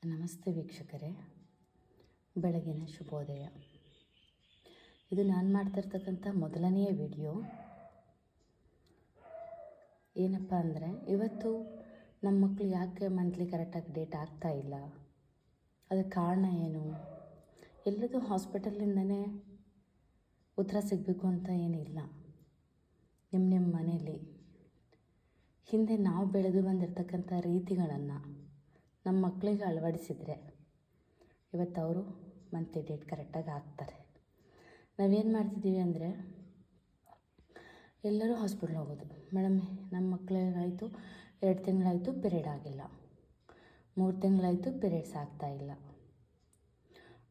ನಮಸ್ತೆ ವೀಕ್ಷಕರೇ, ಬೆಳಗಿನ ಶುಭೋದಯ. ಇದು ನಾನು ಮಾಡ್ತಿರ್ತಕ್ಕಂಥ ಮೊದಲನೆಯ ವಿಡಿಯೋ. ಏನಪ್ಪ ಅಂದರೆ, ಇವತ್ತು ನಮ್ಮ ಮಕ್ಕಳು ಯಾಕೆ ಮಂತ್ಲಿ ಕರೆಕ್ಟಾಗಿ ಡೇಟ್ ಆಗ್ತಾ ಇಲ್ಲ, ಅದಕ್ಕೆ ಕಾರಣ ಏನು? ಎಲ್ಲದೂ ಹಾಸ್ಪಿಟಲಿಂದನೇ ಉತ್ತರ ಸಿಗಬೇಕು ಅಂತ ಏನಿಲ್ಲ. ನಿಮ್ಮ ಮನೇಲಿ ಹಿಂದೆ ನಾವು ಬೆಳೆದು ಬಂದಿರತಕ್ಕಂಥ ರೀತಿಗಳನ್ನು ನಮ್ಮ ಮಕ್ಕಳಿಗೆ ಅಳವಡಿಸಿದರೆ ಇವತ್ತು ಅವರು ಮಂತ್ಲಿ ಡೇಟ್ ಕರೆಕ್ಟಾಗಿ ಆಗ್ತಾರೆ. ನಾವೇನು ಮಾಡ್ತಿದ್ದೀವಿ ಅಂದರೆ, ಎಲ್ಲರೂ ಹಾಸ್ಪಿಟ್ಲ್ ಹೋಗೋದು. ಮೇಡಮ್, ನಮ್ಮ ಮಕ್ಕಳಿಗಾಯಿತು 2 ತಿಂಗಳಾಯಿತು ಪಿರಿಯಡ್ ಆಗಿಲ್ಲ, 3 ತಿಂಗಳಾಯಿತು ಪಿರಿಯಡ್ಸ್ ಆಗ್ತಾಯಿಲ್ಲ.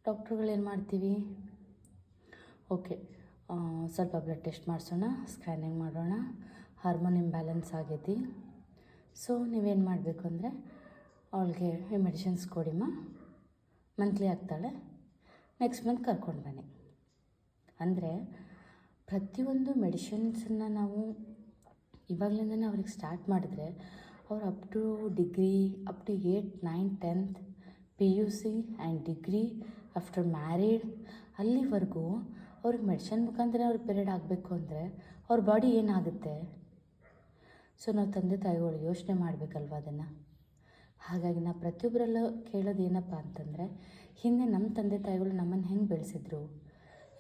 ಡಾಕ್ಟ್ರುಗಳೇನು ಮಾಡ್ತೀವಿ, ಓಕೆ ಸ್ವಲ್ಪ ಬ್ಲಡ್ ಟೆಸ್ಟ್ ಮಾಡಿಸೋಣ, ಸ್ಕ್ಯಾನಿಂಗ್ ಮಾಡೋಣ, ಹಾರ್ಮೋನ್ ಇಂಬ್ಯಾಲೆನ್ಸ್ ಆಗೈತಿ, ಸೊ ನೀವೇನು ಮಾಡಬೇಕು ಅಂದರೆ ಅವಳಿಗೆ ಈ ಮೆಡಿಸಿನ್ಸ್ ಕೊಡಿಮ್ಮ, ಮಂತ್ಲಿ ಆಗ್ತಾಳೆ, ನೆಕ್ಸ್ಟ್ ಮಂತ್ ಕರ್ಕೊಂಡು ಬನ್ನಿ. ಅಂದರೆ ಪ್ರತಿಯೊಂದು ಮೆಡಿಸಿನ್ಸನ್ನು ನಾವು ಇವಾಗಲಿಂದನೇ ಅವ್ರಿಗೆ ಸ್ಟಾರ್ಟ್ ಮಾಡಿದ್ರೆ ಅವ್ರು up to degree, up to 8, 9, 10th PUC and degree after married, ಅಲ್ಲಿವರೆಗೂ ಅವ್ರಿಗೆ ಮೆಡಿಸಿನ್ ಮುಖಾಂತರ ಅವ್ರಿಗೆ ಪಿರಿಯಡ್ ಆಗಬೇಕು ಅಂದರೆ ಅವ್ರ ಬಾಡಿ ಏನಾಗುತ್ತೆ? ಸೊ ನಾವು ತಂದೆ ತಾಯಿಗಳು ಯೋಚನೆ ಮಾಡಬೇಕಲ್ವ ಅದನ್ನು. ಹಾಗಾಗಿ ನಾವು ಪ್ರತಿಯೊಬ್ಬರೆಲ್ಲ ಕೇಳೋದೇನಪ್ಪ ಅಂತಂದರೆ, ಹಿಂದೆ ನಮ್ಮ ತಂದೆ ತಾಯಿಗಳು ನಮ್ಮನ್ನು ಹೆಂಗೆ ಬೆಳೆಸಿದ್ರು.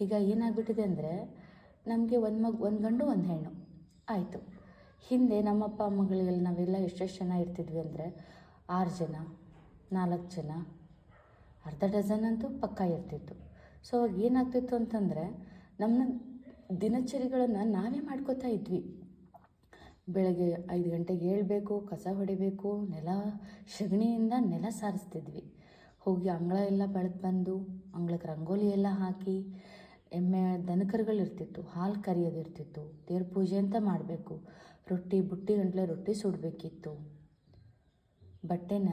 ಈಗ ಏನಾಗ್ಬಿಟ್ಟಿದೆ ಅಂದರೆ, ನಮಗೆ ಒಂದು ಗಂಡು ಒಂದು ಹೆಣ್ಣು ಆಯಿತು. ಹಿಂದೆ ನಮ್ಮಪ್ಪ ಅಮ್ಮಗಳಿಗೆ ನಾವೆಲ್ಲ ಎಷ್ಟೆಷ್ಟು ಜನ ಇರ್ತಿದ್ವಿ ಅಂದರೆ 6 ಜನ, 4 ಜನ, ಅರ್ಧ ಡಜನ್ ಅಂತೂ ಪಕ್ಕ ಇರ್ತಿತ್ತು. ಸೊ ಅವಾಗ ಏನಾಗ್ತಿತ್ತು ಅಂತಂದರೆ, ನಮ್ಮ ದಿನಚರಿಗಳನ್ನು ನಾವೇ ಮಾಡ್ಕೋತಾ ಇದ್ವಿ. ಬೆಳಗ್ಗೆ 5 ಗಂಟೆಗೆ ಏಳಬೇಕು, ಕಸ ಹೊಡಿಬೇಕು, ಸಗಣಿಯಿಂದ ನೆಲ ಸಾರಿಸ್ತಿದ್ವಿ. ಹೋಗಿ ಅಂಗಳ ಎಲ್ಲ ಬೆಳೆದು ಬಂದು ಅಂಗಳಕ್ಕೆ ರಂಗೋಲಿ ಎಲ್ಲ ಹಾಕಿ, ಎಮ್ಮೆ ದನಕರುಗಳಿರ್ತಿತ್ತು, ಹಾಲು ಕರಿಯೋದಿರ್ತಿತ್ತು, ದೇವ್ರ ಪೂಜೆ ಅಂತ ಮಾಡಬೇಕು, ಬುಟ್ಟಿ ಗಂಟ್ಲೆ ರೊಟ್ಟಿ ಸುಡಬೇಕಿತ್ತು. ಬಟ್ಟೆನ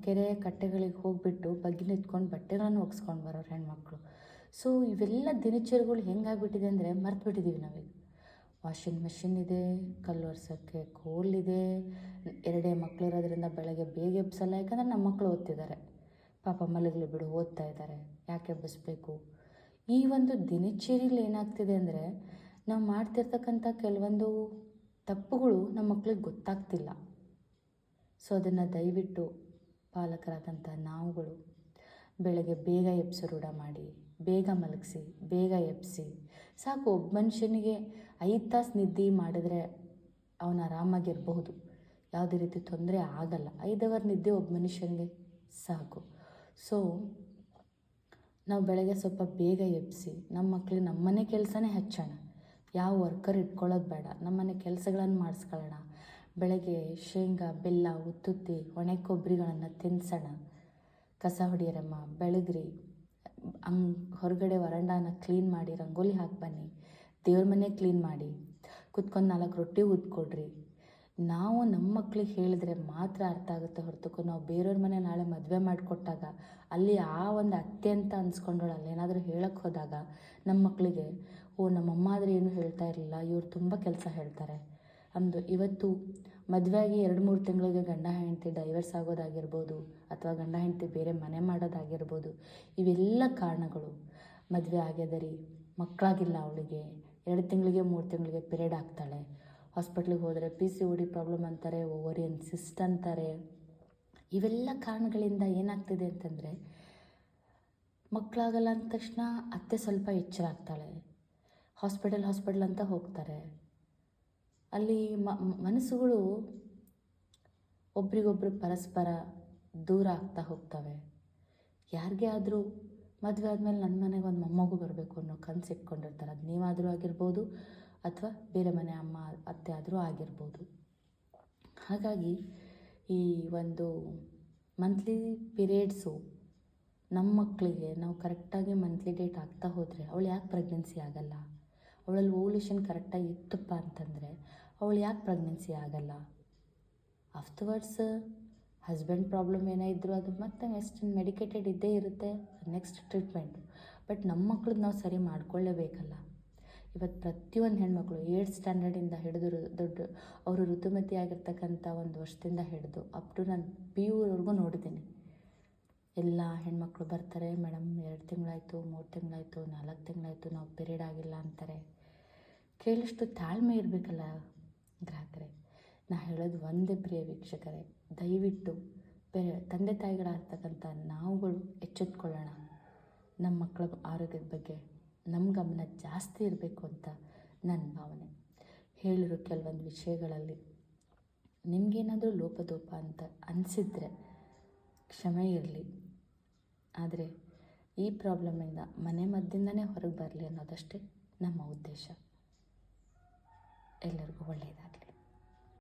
ಕೆರೆ ಕಟ್ಟೆಗಳಿಗೆ ಹೋಗಿಬಿಟ್ಟು ಬಗ್ಗಿ ನಿಂತ್ಕೊಂಡು ಬಟ್ಟೆಗಳನ್ನು ಒಗ್ಸ್ಕೊಂಡು ಬರೋರು ಹೆಣ್ಮಕ್ಳು. ಸೊ ಇವೆಲ್ಲ ದಿನಚರಿಗಳು ಹೆಂಗಾಗ್ಬಿಟ್ಟಿದೆ ಅಂದರೆ ಮರ್ತುಬಿಟ್ಟಿದ್ದೀವಿ ನಾವೀಗ. ವಾಷಿಂಗ್ ಮೆಷಿನ್ ಇದೆ, ಕಲ್ಲು ಒರೆಸೋಕ್ಕೆ ಕೋಲಿದೆ, 2 ಮಕ್ಕಳಿರೋದ್ರಿಂದ ಬೆಳಗ್ಗೆ ಬೇಗ ಎಬ್ಸಲ್ಲ. ಯಾಕಂದರೆ ನಮ್ಮ ಮಕ್ಕಳು ಓದ್ತಿದ್ದಾರೆ, ಪಾಪ ಮಲಗಲಿ ಬಿಡು, ಓದ್ತಾ ಇದ್ದಾರೆ, ಯಾಕೆ ಎಬ್ಬಿಸ್ಬೇಕು? ಈ ಒಂದು ದಿನಚರಿಯಲ್ಲಿ ಏನಾಗ್ತಿದೆ ಅಂದರೆ, ನಾವು ಮಾಡ್ತಿರ್ತಕ್ಕಂಥ ಕೆಲವೊಂದು ತಪ್ಪುಗಳು ನಮ್ಮ ಮಕ್ಕಳಿಗೆ ಗೊತ್ತಾಗ್ತಿಲ್ಲ. ಸೊ ಅದನ್ನು ದಯವಿಟ್ಟು ಪಾಲಕರಾದಂಥ ನಾವುಗಳು ಬೆಳಗ್ಗೆ ಬೇಗ ಎಬ್ಸೋ ರೂಢ ಮಾಡಿ, ಬೇಗ ಮಲಗಿಸಿ, ಬೇಗ ಎಬ್ಬಿಸಿ. ಸಾಕು, ಒಬ್ಬ ಮನುಷ್ಯನಿಗೆ 5 ತಾಸು ನಿದ್ದೆ ಮಾಡಿದ್ರೆ ಅವನು ಆರಾಮಾಗಿರಬಹುದು, ಯಾವುದೇ ರೀತಿ ತೊಂದರೆ ಆಗಲ್ಲ. 5 ಅವರ್ ನಿದ್ದೆ ಒಬ್ಬ ಮನುಷ್ಯನಿಗೆ ಸಾಕು. ಸೊ ನಾವು ಬೆಳಗ್ಗೆ ಸ್ವಲ್ಪ ಬೇಗ ಎಬ್ಬಿಸಿ ನಮ್ಮ ಮಕ್ಕಳಿಗೆ ನಮ್ಮನೆ ಕೆಲಸನೇ ಹಚ್ಚೋಣ. ಯಾವ ವರ್ಕರ್ ಇಟ್ಕೊಳ್ಳೋದು ಬೇಡ, ನಮ್ಮನೆ ಕೆಲಸಗಳನ್ನು ಮಾಡಿಸ್ಕೊಳ್ಳೋಣ. ಬೆಳಗ್ಗೆ ಶೇಂಗಾ, ಬೆಲ್ಲ, ಉತ್ತುತ್ತಿ, ಒಣ ಕೊಬ್ಬರಿಗಳನ್ನು ತಿನ್ನಿಸೋಣ. ಕಸ ಹೊಡಿಯರಮ್ಮ, ಬೆಳಗ್ರಿ, ಹೊರಗಡೆ ವರಂಡಾನ ಕ್ಲೀನ್ ಮಾಡಿ, ರಂಗೋಲಿ ಹಾಕಿ ಬನ್ನಿ, ದೇವ್ರ ಮನೆ ಕ್ಲೀನ್ ಮಾಡಿ, ಕುತ್ಕೊಂಡು 4 ರೊಟ್ಟಿ ಉದ್ಕೊಡ್ರಿ. ನಾವು ನಮ್ಮ ಮಕ್ಳಿಗೆ ಹೇಳಿದ್ರೆ ಮಾತ್ರ ಅರ್ಥ ಆಗುತ್ತೆ ಹೊರತುಕು ನಾವು ಬೇರೆಯವ್ರ ಮನೆ ನಾಳೆ ಮದುವೆ ಮಾಡಿಕೊಟ್ಟಾಗ ಅಲ್ಲಿ ಆ ಒಂದು ಅತ್ತೆ ಅಂತ ಅನ್ಸ್ಕೊಂಡೋಳಲ್ಲ ಏನಾದರೂ ಹೇಳಕ್ಕೆ ಹೋದಾಗ ನಮ್ಮ ಮಕ್ಕಳಿಗೆ, ನಮ್ಮಮ್ಮ ಆದರೆ ಏನೂ ಹೇಳ್ತಾ ಇರಲಿಲ್ಲ, ಇವ್ರು ತುಂಬ ಕೆಲಸ ಹೇಳ್ತಾರೆ ಅಂದು. ಇವತ್ತು ಮದುವೆ ಆಗಿ 2-3 ತಿಂಗಳಿಗೆ ಗಂಡ ಹೆಂಡತಿ ಡೈವರ್ಸ್ ಆಗೋದಾಗಿರ್ಬೋದು, ಅಥವಾ ಗಂಡ ಹೆಂಡತಿ ಬೇರೆ ಮನೆ ಮಾಡೋದಾಗಿರ್ಬೋದು. ಇವೆಲ್ಲ ಕಾರಣಗಳು. ಮದುವೆ ಆಗ್ಯದರಿ, ಮಕ್ಕಳಾಗಿಲ್ಲ ಅವಳಿಗೆ, 2 ತಿಂಗಳಿಗೆ 3 ತಿಂಗಳಿಗೆ ಪಿರಿಯಡ್ ಆಗ್ತಾಳೆ, ಹಾಸ್ಪಿಟ್ಲಿಗೆ ಹೋದರೆ PCOD ಪ್ರಾಬ್ಲಮ್ ಅಂತಾರೆ, ಓವರಿಯನ್ ಸಿಸ್ಟ್ ಅಂತಾರೆ. ಇವೆಲ್ಲ ಕಾರಣಗಳಿಂದ ಏನಾಗ್ತಿದೆ ಅಂತಂದರೆ, ಮಕ್ಕಳಾಗಲ್ಲ ಅಂದ ತಕ್ಷಣ ಅತ್ತೆ ಸ್ವಲ್ಪ ಎಚ್ಚರ ಆಗ್ತಾಳೆ, ಹಾಸ್ಪಿಟಲ್ ಅಂತ ಹೋಗ್ತಾರೆ. ಅಲ್ಲಿ ಮನಸ್ಸುಗಳು ಒಬ್ರಿಗೊಬ್ರು ಪರಸ್ಪರ ದೂರ ಆಗ್ತಾ ಹೋಗ್ತವೆ. ಯಾರಿಗೇ ಆದರೂ ಮದುವೆ ಆದಮೇಲೆ ನನ್ನ ಮನೆಗೆ ಒಂದು ಮೊಮ್ಮಗು ಬರಬೇಕು ಅನ್ನೋ ಕನಸು ಇಟ್ಕೊಂಡಿರ್ತಾರೆ. ಅದು ನೀವಾದರೂ ಆಗಿರ್ಬೋದು, ಅಥವಾ ಬೇರೆ ಮನೆ ಅಮ್ಮ ಅತ್ತೆ ಆದರೂ ಆಗಿರ್ಬೋದು. ಹಾಗಾಗಿ ಈ ಒಂದು ಮಂತ್ಲಿ ಪಿರಿಯಡ್ಸು ನಮ್ಮ ಮಕ್ಕಳಿಗೆ ನಾವು ಕರೆಕ್ಟಾಗಿ ಮಂತ್ಲಿ ಡೇಟ್ ಆಗ್ತಾ ಹೋದರೆ ಅವಳು ಯಾಕೆ ಪ್ರೆಗ್ನೆನ್ಸಿ ಆಗಲ್ಲ? ಅವಳಲ್ಲಿ ಓವ್ಯುಲೇಷನ್ ಕರೆಕ್ಟಾಗಿ ಇತ್ತಪ್ಪ ಅಂತಂದರೆ ಅವಳು ಯಾಕೆ ಪ್ರೆಗ್ನೆನ್ಸಿ ಆಗಲ್ಲ? ಆಫ್ಟರ್ವರ್ಡ್ಸ್ ಹಸ್ಬೆಂಡ್ ಪ್ರಾಬ್ಲಮ್ ಏನೇ ಇದ್ದರೂ ಅದು ಮತ್ತೆ ವೆಸ್ಟರ್ನ್ ಮೆಡಿಕೇಟೆಡ್ ಇದ್ದೇ ಇರುತ್ತೆ, ನೆಕ್ಸ್ಟ್ ಟ್ರೀಟ್ಮೆಂಟು. ಬಟ್ ನಮ್ಮ ಮಕ್ಳದ್ದು ನಾವು ಸರಿ ಮಾಡ್ಕೊಳ್ಳೇಬೇಕಲ್ಲ. ಇವತ್ತು ಪ್ರತಿಯೊಂದು ಹೆಣ್ಮಕ್ಳು 8th ಸ್ಟ್ಯಾಂಡರ್ಡಿಂದ ಹಿಡಿದು ದೊಡ್ಡ ಅವರು ಋತುಮತಿ ಆಗಿರ್ತಕ್ಕಂಥ 1 ವರ್ಷದಿಂದ ಹಿಡಿದು ಅಪ್ ಟು ನಾನು PU ವರೆಗೂ ನೋಡಿದ್ದೀನಿ. ಎಲ್ಲ ಹೆಣ್ಮಕ್ಳು ಬರ್ತಾರೆ, ಮೇಡಮ್ 2 ತಿಂಗಳಾಯಿತು, 3 ತಿಂಗಳಾಯಿತು, 4 ತಿಂಗಳಾಯಿತು, ನಾವು ಪೀರಿಯಡ್ ಆಗಿಲ್ಲ ಅಂತಾರೆ. ಕೇಳಷ್ಟು ತಾಳ್ಮೆ ಇರಬೇಕಲ್ಲ ಗ್ರಾಹಕರೇ. ನಾ ಹೇಳೋದು ಒಂದೇ ಪ್ರಿಯ ವೀಕ್ಷಕರೇ, ದಯವಿಟ್ಟು ತಂದೆ ತಾಯಿಗಳಾಗ್ತಕ್ಕಂಥ ನಾವುಗಳು ಎಚ್ಚೆತ್ಕೊಳ್ಳೋಣ. ನಮ್ಮ ಮಕ್ಕಳ ಆರೋಗ್ಯದ ಬಗ್ಗೆ ನಮ್ಮ ಗಮನ ಜಾಸ್ತಿ ಇರಬೇಕು ಅಂತ ನನ್ನ ಭಾವನೆ. ಹೇಳಿರೋ ಕೆಲವೊಂದು ವಿಷಯಗಳಲ್ಲಿ ನಿಮಗೇನಾದರೂ ಲೋಪದೋಪ ಅಂತ ಅನಿಸಿದರೆ ಕ್ಷಮೆ ಇರಲಿ. ಆದರೆ ಈ ಪ್ರಾಬ್ಲಮಿಂದ ಮನೆ ಮದ್ದಿಂದನೇ ಹೊರಗೆ ಬರಲಿ ಅನ್ನೋದಷ್ಟೇ ನಮ್ಮ ಉದ್ದೇಶ. ಎಲ್ಲರಿಗೂ ಒಳ್ಳೆಯದಾಗಲಿ.